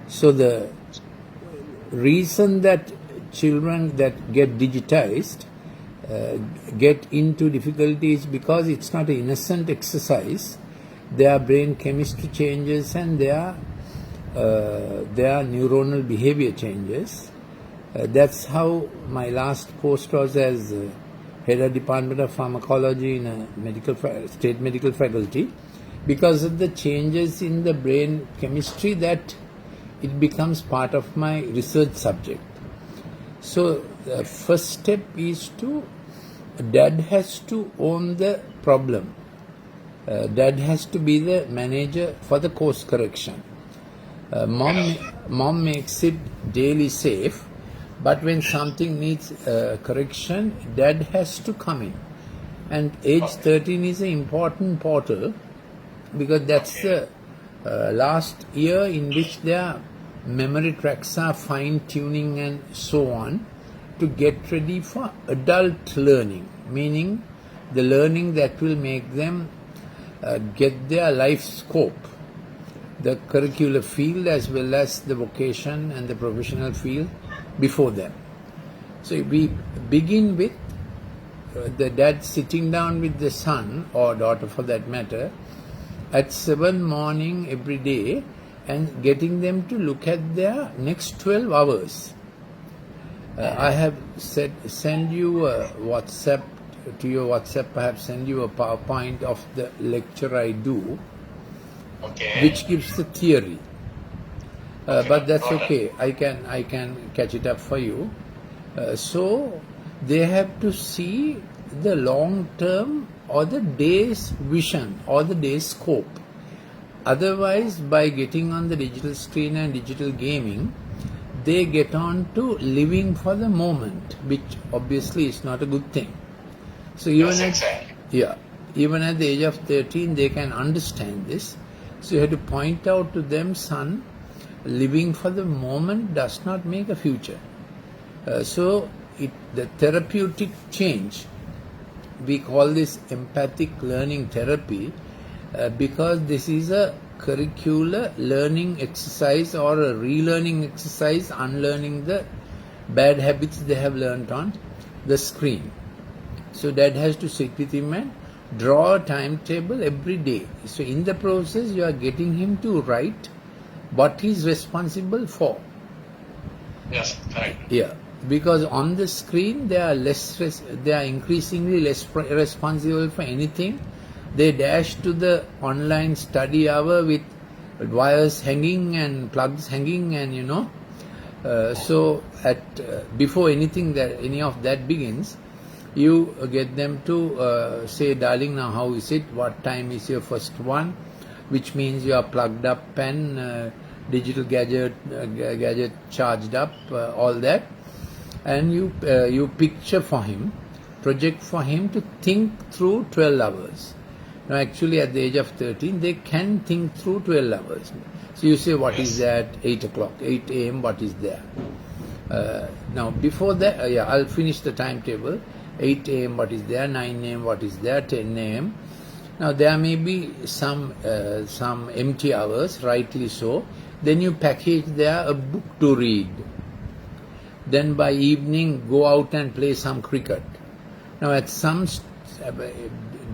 So the reason that children that get digitized get into difficulties because it's not an innocent exercise. Their brain chemistry changes and their neuronal behavior changes. That's how my last post was as head of Department of Pharmacology in a state medical faculty. Because of the changes in the brain chemistry, that it becomes part of my research subject. So the first step is dad has to own the problem. Dad has to be the manager for the course correction. Mom makes it daily safe, but when something needs correction, dad has to come in. And age 13 is an important portal because that's the last year in which their memory tracks are fine-tuning and so on to get ready for adult learning, meaning the learning that will make them get their life scope, the curricular field as well as the vocation and the professional field before them. So we begin with the dad sitting down with the son or daughter for that matter at 7 morning every day and getting them to look at their next 12 hours. I have send you a WhatsApp, to your WhatsApp, perhaps send you a PowerPoint of the lecture I do, which gives the theory. But that's okay. I can catch it up for you. So they have to see the long term or the day's vision or the day's scope. Otherwise, by getting on the digital screen and digital gaming, they get on to living for the moment, which obviously is not a good thing. So even even at the age of 13, they can understand this. So you have to point out to them, son, living for the moment does not make a future. So the therapeutic change, we call this empathic learning therapy, because this is a curricular learning exercise or a relearning exercise, unlearning the bad habits they have learned on the screen. So dad has to sit with him and draw a timetable every day. So in the process, you are getting him to write what he is responsible for. Yes, correct. Yeah, because on the screen they are increasingly less responsible for anything. They dash to the online study hour with wires hanging and plugs hanging, and so before any of that begins, you get them to say, darling, now how is it? What time is your first one? Which means you are plugged up and digital gadget charged up, all that, and you picture for him, project for him to think through 12 hours. Now actually at the age of 13, they can think through 12 hours. So you say, what is that? 8 o'clock, 8 a.m., what is there? Now before that, I'll finish the timetable. 8 a.m. what is there? 9 a.m. what is there? 10 a.m. Now there may be some empty hours, rightly so. Then you package there a book to read. Then by evening, go out and play some cricket. Now at some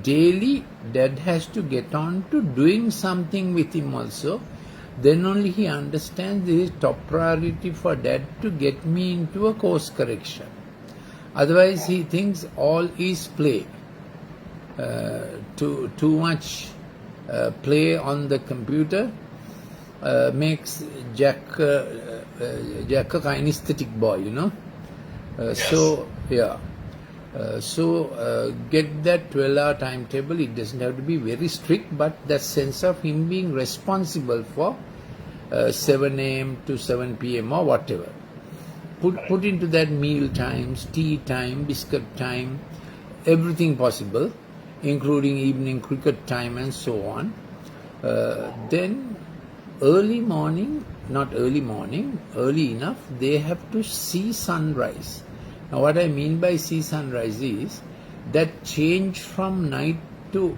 daily, dad has to get on to doing something with him also. Then only he understands this is top priority for dad to get me into a course correction. Otherwise, he thinks all is play. Too much play on the computer makes Jack a kinesthetic boy, So get that 12-hour timetable. It doesn't have to be very strict, but that sense of him being responsible for 7 a.m. to 7 p.m. or whatever. Put into that meal times, tea time, biscuit time, everything possible, including evening cricket time and so on. Then early enough, they have to see sunrise. Now what I mean by see sunrise is that change from night to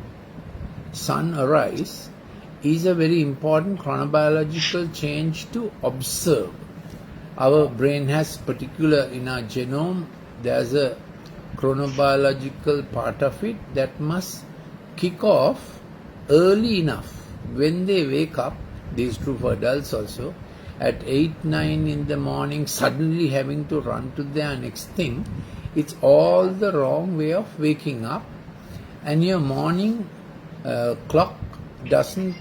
sun arise is a very important chronobiological change to observe. Our brain has particular, in our genome, there's a chronobiological part of it that must kick off early enough. When they wake up, this is true for adults also, at 8, 9 in the morning, suddenly having to run to their next thing, it's all the wrong way of waking up, and your morning clock doesn't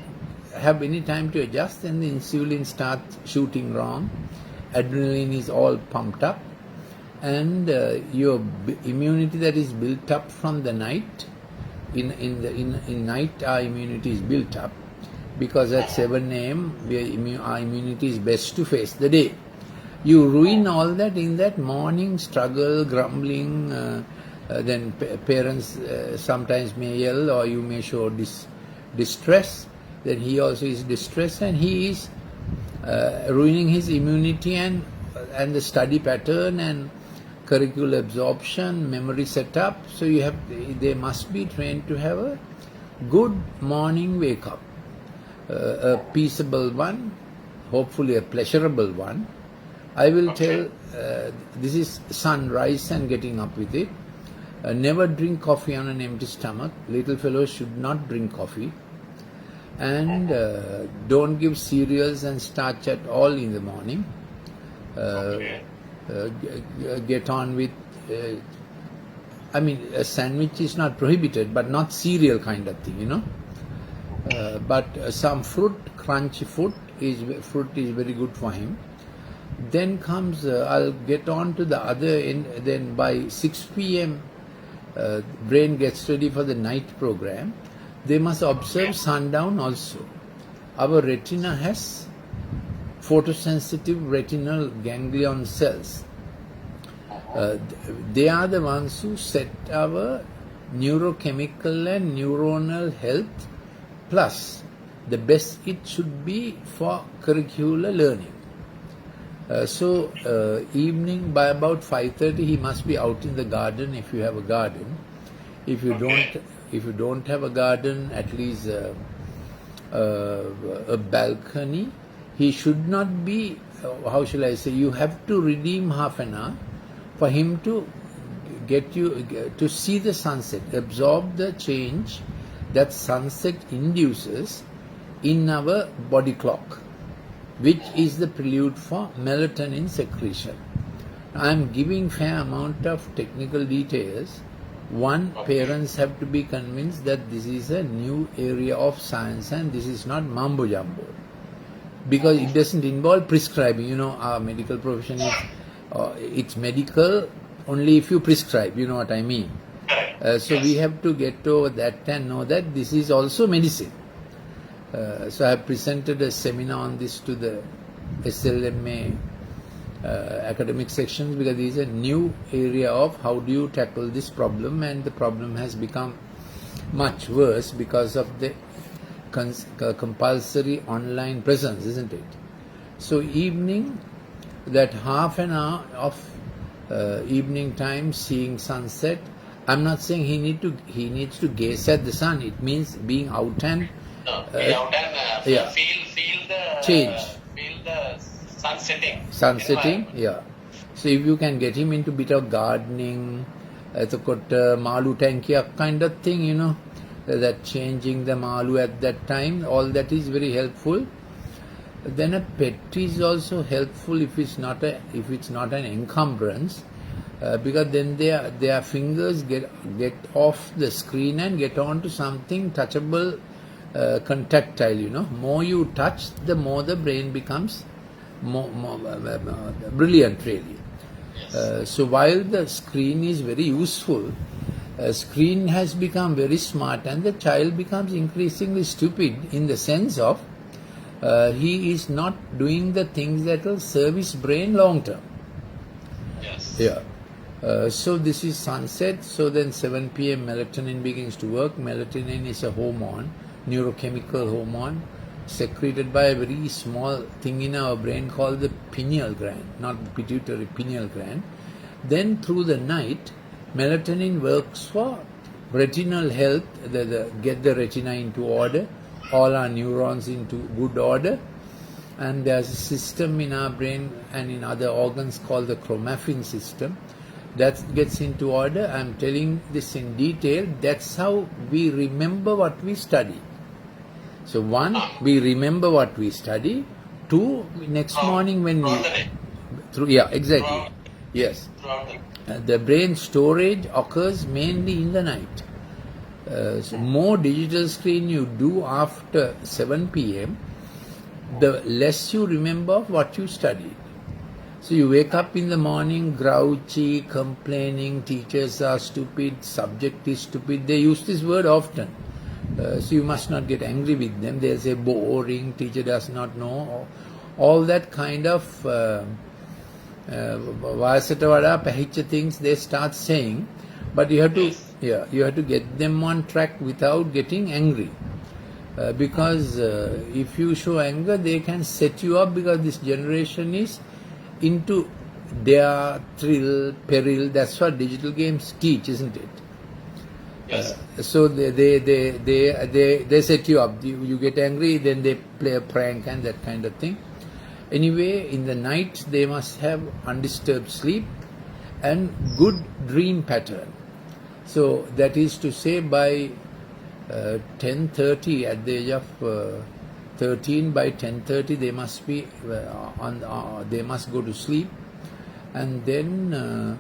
have any time to adjust, and the insulin starts shooting wrong, adrenaline is all pumped up, and your immunity that is built up from the night, in night our immunity is built up, because at 7 a.m. our immunity is best to face the day. You ruin all that in that morning struggle, grumbling, then parents sometimes may yell, or you may show distress, then he also is distressed, and he is ruining his immunity and the study pattern and curricular absorption, memory setup. So they must be trained to have a good morning wake up, a peaceable one, hopefully a pleasurable one. I will tell, this is sunrise and getting up with it. Never drink coffee on an empty stomach. Little fellows should not drink coffee. And don't give cereals and starch at all in the morning. Get on with, a sandwich is not prohibited, but not cereal kind of thing, but some fruit, crunchy fruit is very good for him. Then comes, I'll get on to the other end, then by 6 p.m. Brain gets ready for the night program. They must observe sundown also. Our retina has photosensitive retinal ganglion cells. They are the ones who set our neurochemical and neuronal health, plus the best it should be for curricular learning. So evening by about 5:30 he must be out in the garden if you have a garden. If you don't have a garden, at least a balcony. He should not be, how shall I say, you have to redeem half an hour for him to get you to see the sunset, absorb the change that sunset induces in our body clock, which is the prelude for melatonin secretion. I am giving fair amount of technical details. One, parents have to be convinced that this is a new area of science and this is not mambo jumbo, because it doesn't involve prescribing. Our medical profession is it's medical only if you prescribe, you know what I mean. So we have to get over that and know that this is also medicine. So I have presented a seminar on this to the SLMA academic sections, because this is a new area of how do you tackle this problem, and the problem has become much worse because of the compulsory online presence, isn't it? So evening, that half an hour of evening time seeing sunset, I'm not saying he needs to gaze at the sun. It means being out and be out and feel the change. Feel the Sunsetting, yeah. So if you can get him into bit of gardening, malu tankiyak kind of thing, that changing the malu at that time, all that is very helpful. Then a pet is also helpful if it's not an encumbrance, because then their fingers get off the screen and get on to something touchable, contactile. More you touch, the more the brain becomes more brilliant, really. So while the screen is very useful, screen has become very smart, and the child becomes increasingly stupid in the sense of he is not doing the things that will serve his brain long term. Yes. Yeah. So this is sunset. So then 7 p.m. melatonin begins to work. Melatonin is a hormone, neurochemical hormone, secreted by a very small thing in our brain called the pineal gland, not the pituitary, pineal gland. Then through the night, melatonin works for retinal health, get the retina into order, all our neurons into good order. And there's a system in our brain and in other organs called the chromaffin system that gets into order. I'm telling this in detail. That's how we remember what we study. So one, we remember what we study. Two, next morning when we... exactly. Yes. The brain storage occurs mainly in the night. So more digital screen you do after 7 p.m., the less you remember of what you studied. So you wake up in the morning grouchy, complaining, teachers are stupid, subject is stupid. They use this word often. So you must not get angry with them. They'll say boring, teacher does not know. All that kind of vayasata vada pahicha things they start saying. But you have to, you have to get them on track without getting angry. Because if you show anger, they can set you up, because this generation is into their thrill, peril. That's what digital games teach, isn't it? Yes. So they set you up. You get angry, then they play a prank and that kind of thing. Anyway, in the night they must have undisturbed sleep and good dream pattern. So that is to say, by 10:30, at the age of 13, by 10:30 they must be they must go to sleep, and then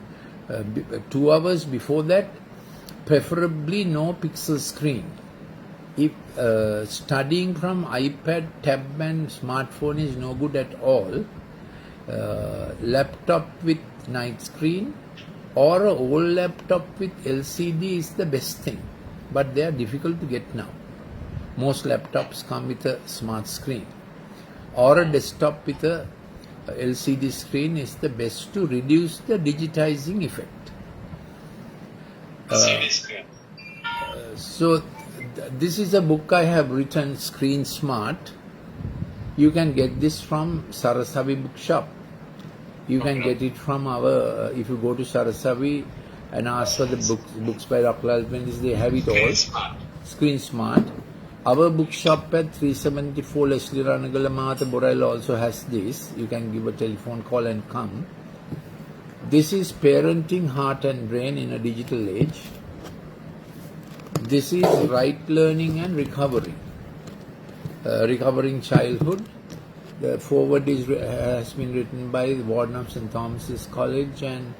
2 hours before that, preferably no pixel screen. If studying from iPad, tab and smartphone is no good at all, laptop with night screen or an old laptop with LCD is the best thing. But they are difficult to get now. Most laptops come with a smart screen, or a desktop with a LCD screen is the best to reduce the digitizing effect. LCD screen. So this is a book I have written, Screen Smart. You can get this from Sarasavi bookshop. You can get it from our, if you go to Sarasavi and ask for the books by Dr. Lalpendis, they have it all. Screen Smart. Our bookshop at 374 Leslie Ranagala Mata Borel also has this. You can give a telephone call and come. This is Parenting Heart and Brain in a Digital Age. This is Right Learning and Recovery. Recovering Childhood. The foreword has been written by the Warden of St. Thomas's College and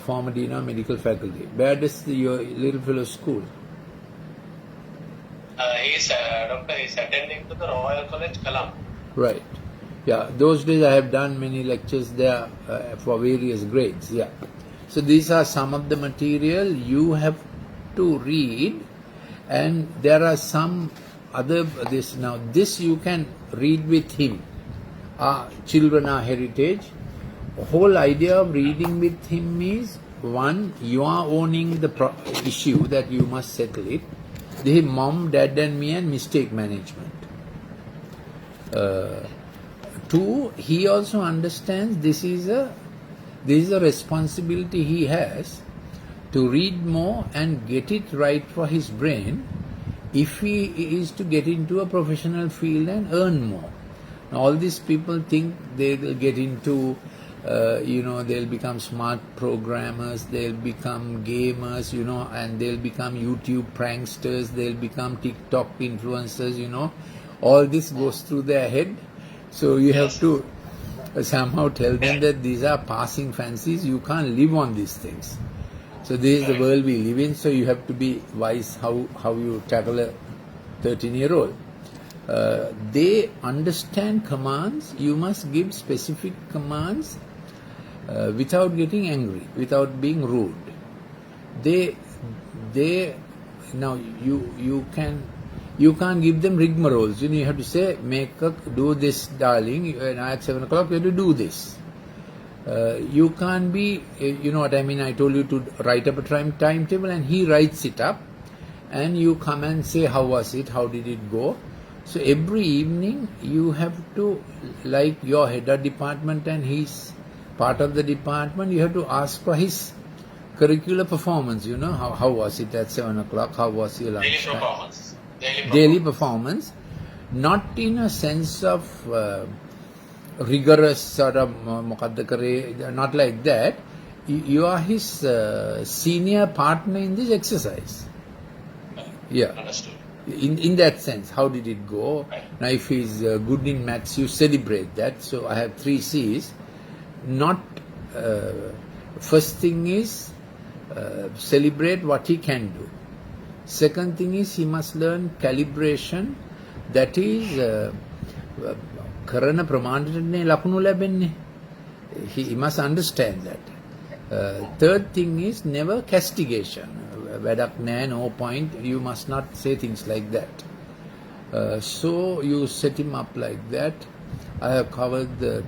former Dean of Medical Faculty. Where does your little fellow school? He's attending to the Royal College, Kalam. Right. Yeah, those days I have done many lectures there for various grades. Yeah. So these are some of the material you have to read, and there are some other this you can read with him. Children are heritage. The whole idea of reading with him is, one, you are owning the issue that you must settle it. The mom, dad and me and mistake management. Two, he also understands this is a responsibility he has to read more and get it right for his brain if he is to get into a professional field and earn more. Now, all these people think they will get into they'll become smart programmers, they'll become gamers, and they'll become YouTube pranksters, they'll become TikTok influencers, all this goes through their head. So you have to somehow tell them that these are passing fancies, you can't live on these things. So this is the world we live in, so you have to be wise how you tackle a 13-year-old. They understand commands, you must give specific commands without getting angry, without being rude. Now you can't give them rigmaroles. You have to say, do this, darling, and at 7 o'clock you have to do this. You can't be, you know what I mean, I told you to write up a timetable and he writes it up and you come and say, how was it, how did it go? So every evening you have to, like your head of department and he's part of the department, you have to ask for his curricular performance, how was it at 7 o'clock, how was your lunch Daily time? performance. daily performance, not in a sense of rigorous sort of මොකද්ද කරේ, not like that. You are his senior partner in this exercise. Yeah. Understood. In that sense, how did it go? Now, if he's good in maths, you celebrate that. So I have 3 C's. Not first thing is celebrate what he can do. Second thing is he must learn calibration. That is කරන ප්‍රමාණයටනේ ලකුණු ලැබෙන්නේ. He must understand that. Third thing is never castigation. වැඩක් නෑ, no point. You must not say things like that. So you set him up like that. I have covered the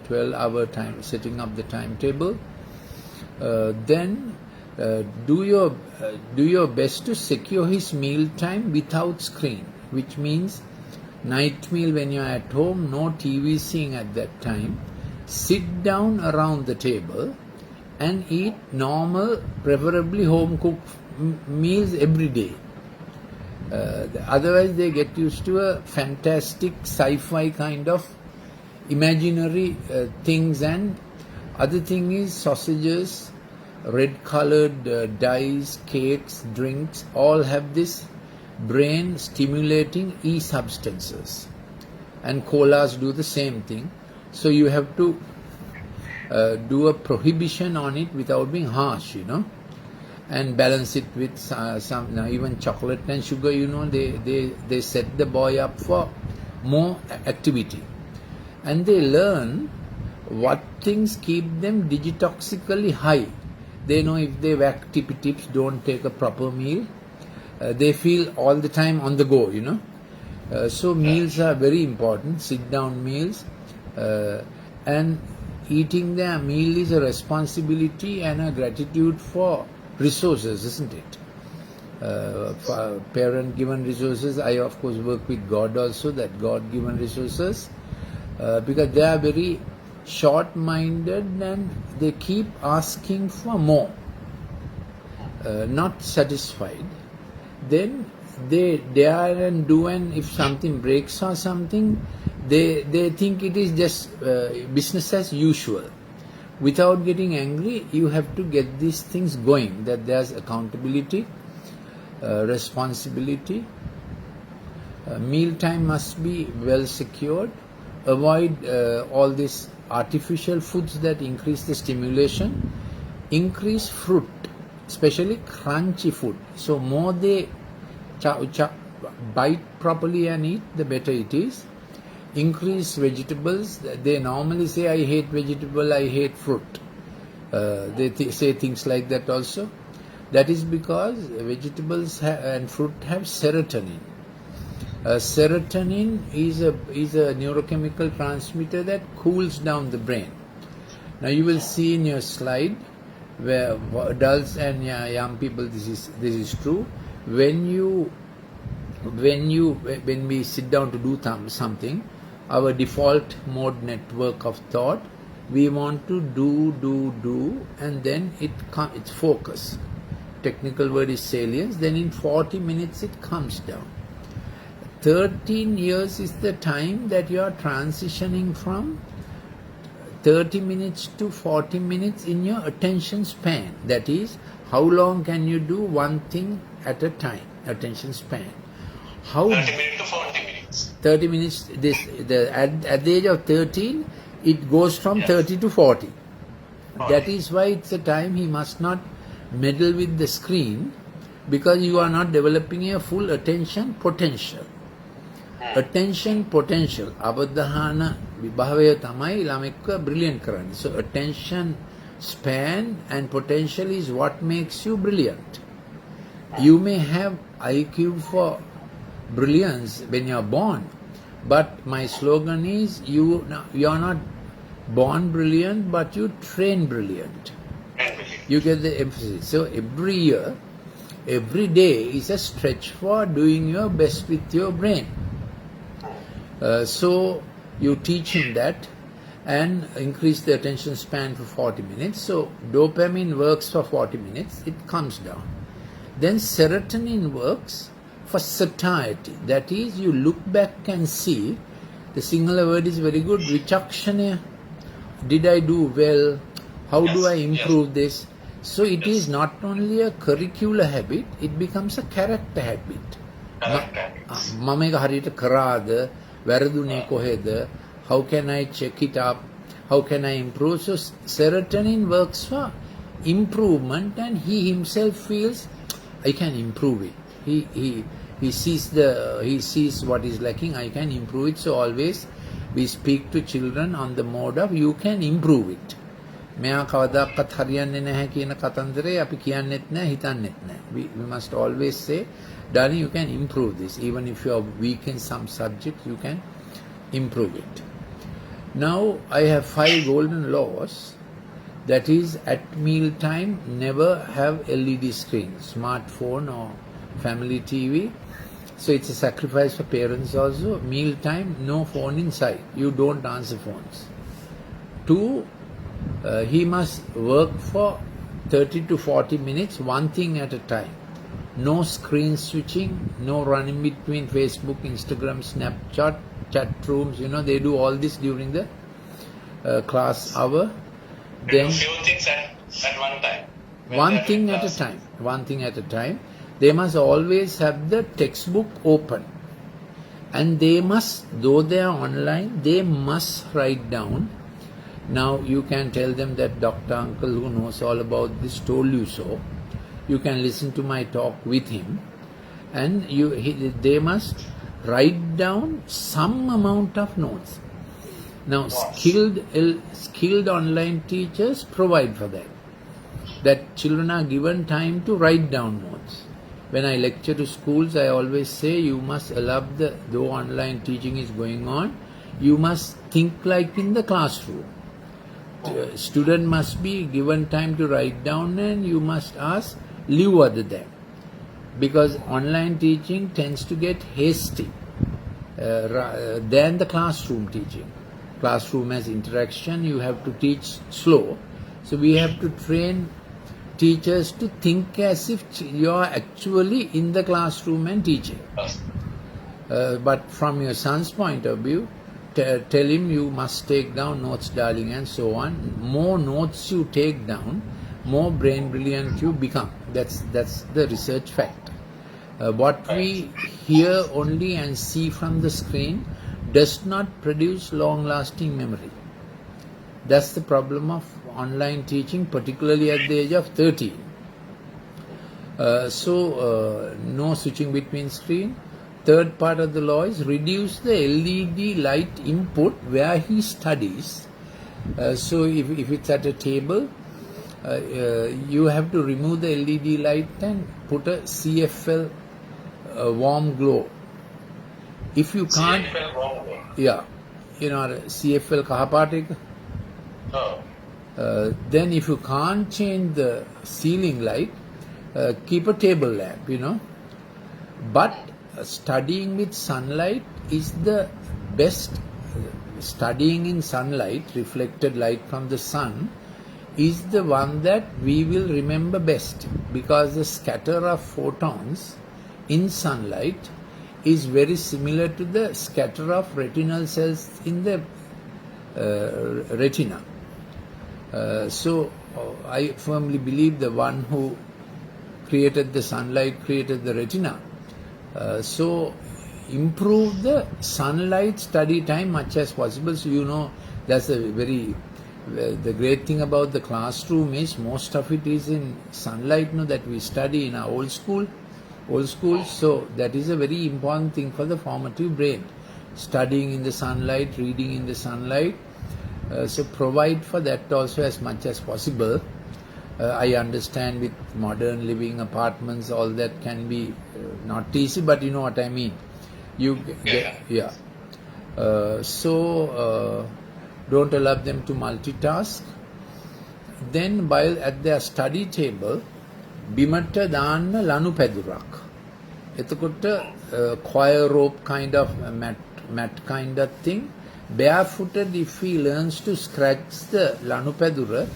12-hour time, setting up the timetable. Then do your best to secure his meal time without screen, which means night meal when you are at home, no TV seeing at that time. Sit down around the table and eat normal, preferably home cooked meals every day. Otherwise they get used to a fantastic sci-fi kind of imaginary things. And other thing is sausages, red colored dyes, cakes, drinks, all have this brain stimulating substances, and colas do the same thing. So you have to do a prohibition on it without being harsh, and balance it with some, now even chocolate and sugar, they set the boy up for more activity, and they learn what things keep them digitoxically high. They know if they whack tippy tips, don't take a proper meal, they feel all the time on the go, so meals are very important, sit down meals, and eating their meal is a responsibility and a gratitude for resources, isn't it? For parent given resources, I of course work with God also, that God given resources, because they are very short minded and they keep asking for more, not satisfied. Then they dare and do, and if something breaks or something, they think it is just business as usual. Without getting angry, you have to get these things going, that there's accountability, responsibility. Meal time must be well secured. Avoid all these artificial foods that increase the stimulation. Increase fruit, especially crunchy food. So more they bite properly and eat, the better it is. Increase vegetables. They normally say, I hate vegetable, I hate fruit. They say things like that also. That is because vegetables and fruit have serotonin. Serotonin is a neurochemical transmitter that cools down the brain. Now you will see in your slide where adults and young people, this is true. When we sit down to do something, our default mode network of thought, we want to do, and then it's focus. Technical word is salience. Then in 40 minutes it comes down. 13 years is the time that you are transitioning from 30 minutes to 40 minutes in your attention span. That is, how long can you do one thing at a time? Attention span. 30 minutes to 40 minutes. 30 minutes. At the age of 13, it goes from 30 to 40. That is why it's a time he must not meddle with the screen, because you are not developing a full attention potential. Attention potential, abadahana vibhavaya tamai lamekka brilliant karani. So attention span and potential is what makes you brilliant. You may have IQ for brilliance when you are born, but my slogan is you are not born brilliant, but you train brilliant. You get the emphasis. So every year, every day is a stretch for doing your best with your brain. So you teach him that and increase the attention span for 40 minutes. So dopamine works for 40 minutes, it comes down. Then serotonin works for satiety. That is, you look back and see, the Sinhala word is very good, vichakshana. Did I do well? How do I improve this? So it is not only a curricular habit, it becomes a character habit. මම එක හරියට කරාද, වැරදුනේ කොහෙද, how can I check it up, how can I improve? So serotonin works for improvement, and he himself feels I can improve it. He sees what is lacking, I can improve it. So always we speak to children on the mode of you can improve it. මෙයා කවදාකවත් හරියන්නේ නැහැ කියන කතන්දරේ අපි කියන්නෙත් නැහැ, හිතන්නෙත් නැහැ. We must always say, darling, you can improve this. Even if you are weak in some subject, you can improve it. Now I have 5 golden laws. That is, at meal time, never have LED screen, smartphone or family TV. So it's a sacrifice for parents also. Meal time, no phone inside. You don't answer phones. 2, he must work for 30 to 40 minutes, one thing at a time. No screen switching, no running between Facebook, Instagram, Snapchat, chat rooms. They do all this during the class hour. Then few things at one time. One thing at a time. One thing at a time. They must always have the textbook open. And they must, though they are online, they must write down. Now you can tell them that Dr. Uncle who knows all about this told you so. You can listen to my talk with him. And they must write down some amount of notes. Now skilled online teachers provide for that. That children are given time to write down notes. When I lecture to schools, I always say you must allow though online teaching is going on, you must think like in the classroom. Student must be given time to write down, and you must ask, leave other than. Because online teaching tends to get hasty than the classroom teaching. Classroom has interaction, you have to teach slow. So we have to train teachers to think as if you are actually in the classroom and teaching. But from your son's point of view, tell him you must take down notes, darling, and so on. More notes you take down, more brain brilliant you become. That's the research fact. What we hear only and see from the screen does not produce long-lasting memory. That's the problem of online teaching, particularly at the age of 13. No switching between screen. Third part of the law is reduce the LED light input where he studies. So if it's at a table, you have to remove the LED light and put a CFL warm glow. If you can't, CFL wrong way. yeah, CFL kahapatik. Oh. Then if you can't change the ceiling light, keep a table lamp, But studying with sunlight is the best. Studying in sunlight, reflected light from the sun, is the one that we will remember best, because the scatter of photons in sunlight is very similar to the scatter of retinal cells in the retina. So I firmly believe the one who created the sunlight created the retina. So improve the sunlight study time much as possible. So that's the great thing about the classroom is most of it is in sunlight that we study in our old school. So that is a very important thing for the formative brain. Studying in the sunlight, reading in the sunlight. So provide for that also as much as possible. I understand with modern living apartments, all that can be not easy, but you know what I mean. So don't allow them to multitask. Then while at their study table, bimata daanna lanu pedurak. Etakota choir rope kind of mat kind of thing. Barefooted, if he learns to scratch the lanu pedura,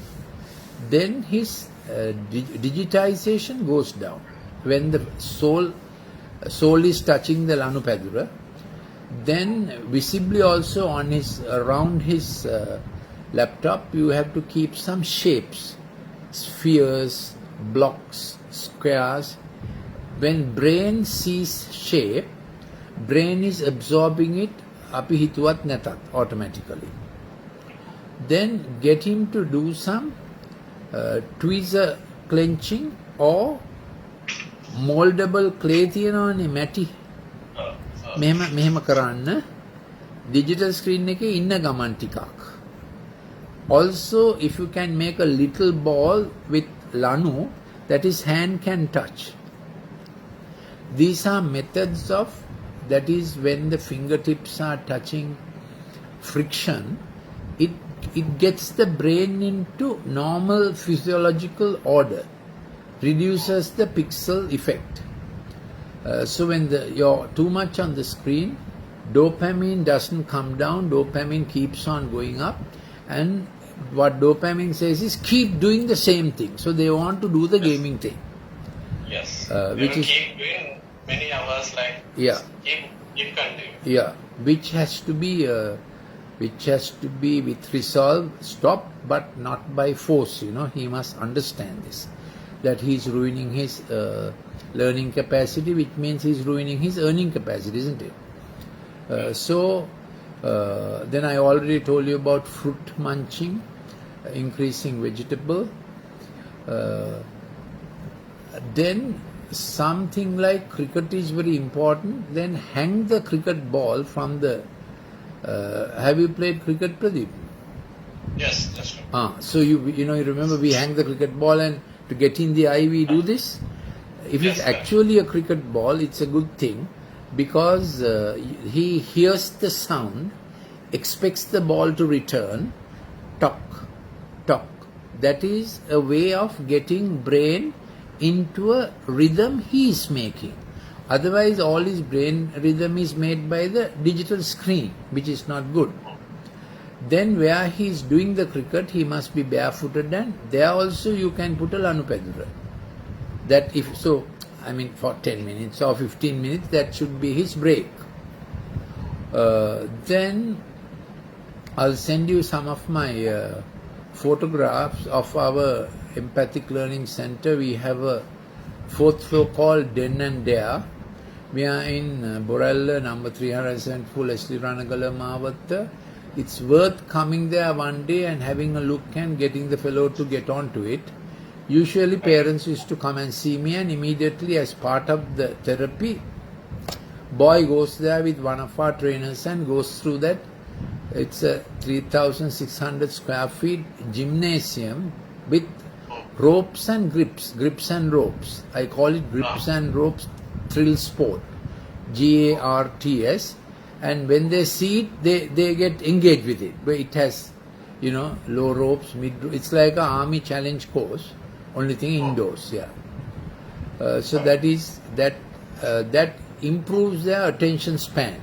then his digitization goes down. When the sole Sole is touching the Lanupadura. Then visibly also on his around his laptop you have to keep some shapes, spheres, blocks, squares. When brain sees shape, brain is absorbing it api hituvat natat automatically. Then get him to do some tweezer clenching or moldable clay තියෙනවනේ මැටි මෙහෙම කරන්න digital screen එකේ ඉන්න ගමන් ටිකක්. Also if you can make a little ball with lanu that is hand can touch. These are methods of, that is when the fingertips are touching friction, it gets the brain into normal physiological order, reduces the pixel effect. So when you're too much on the screen, dopamine doesn't come down, dopamine keeps on going up, and what dopamine says is keep doing the same thing. So they want to do the gaming thing. Yes. Which is keep doing many hours, like keep continuing. Yeah, which has to be with resolve, stop, but not by force. He must understand this, that he's ruining his learning capacity, which means he's ruining his earning capacity, isn't it? Then I already told you about fruit munching, increasing vegetable. Then something like cricket is very important. Then hang the cricket ball from the. Have you played cricket, Pradeep? Yes, that's right. So you remember we hang the cricket ball, and to get in the eye we do this. If Yes, it's sir. actually a cricket ball, it's a good thing, because he hears the sound, expects the ball to return, tock, tock. That is a way of getting brain into a rhythm he is making. Otherwise, all his brain rhythm is made by the digital screen, which is not good. Then where he is doing the cricket, he must be barefooted, and there also you can put a Lanupadura. That if so, I mean for 10 minutes or 15 minutes, that should be his break. Then I'll send you some of my photographs of our empathic learning center. We have a 4th floor called Den and Dare. We are in Borella, number 374, Leslie Ranagala Mavatta. It's worth coming there one day and having a look and getting the fellow to get onto it. Usually parents used to come and see me, and immediately as part of the therapy, boy goes there with one of our trainers and goes through that. It's a 3,600 square feet gymnasium with ropes and grips and ropes. I call it grips and ropes thrill sport, GARTS. And when they see it, they get engaged with it. But it has, low ropes, mid. It's like an army challenge course. Only thing indoors, yeah. So that improves their attention span.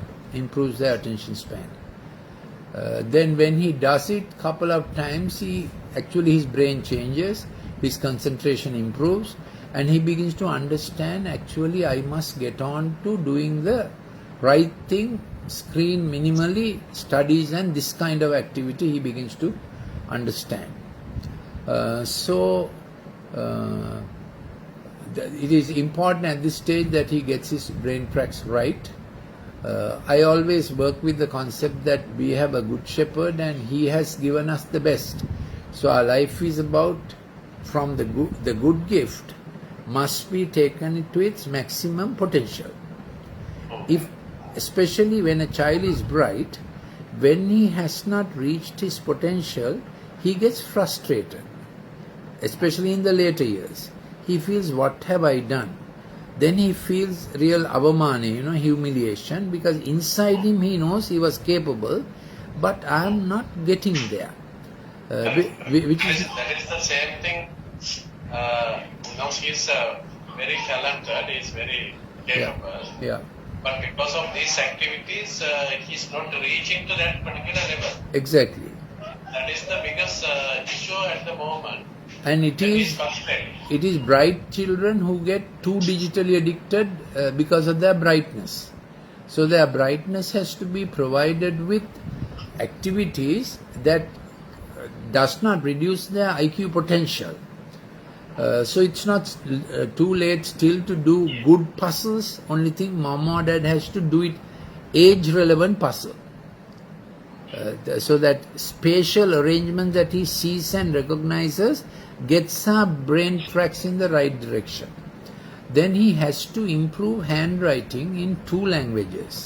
Then when he does it couple of times, his brain changes, his concentration improves, and he begins to understand, actually I must get on to doing the right thing, screen minimally, studies and this kind of activity he begins to understand. It is important at this stage that he gets his brain tracks right. I always work with the concept that we have a good shepherd and he has given us the best. So our life is about, from the good gift must be taken to its maximum potential. Especially when a child is bright, when he has not reached his potential, he gets frustrated. Especially in the later years, he feels, what have I done? Then he feels real avamani, humiliation, because inside him he knows he was capable, but I am not getting there. That is the same thing. He's very talented, he's very capable. Yeah. But because of these activities, he's not reaching to that particular level. Exactly. That is the biggest issue at the moment. And it is constraint. it is bright children who get too digitally addicted because of their brightness. So their brightness has to be provided with activities that does not reduce their IQ potential. So it's not too late still to do good puzzles. Only thing mom or dad has to do it age relevant puzzle. So that spatial arrangement that he sees and recognizes gets our brain tracks in the right direction. Then he has to improve handwriting in 2 languages.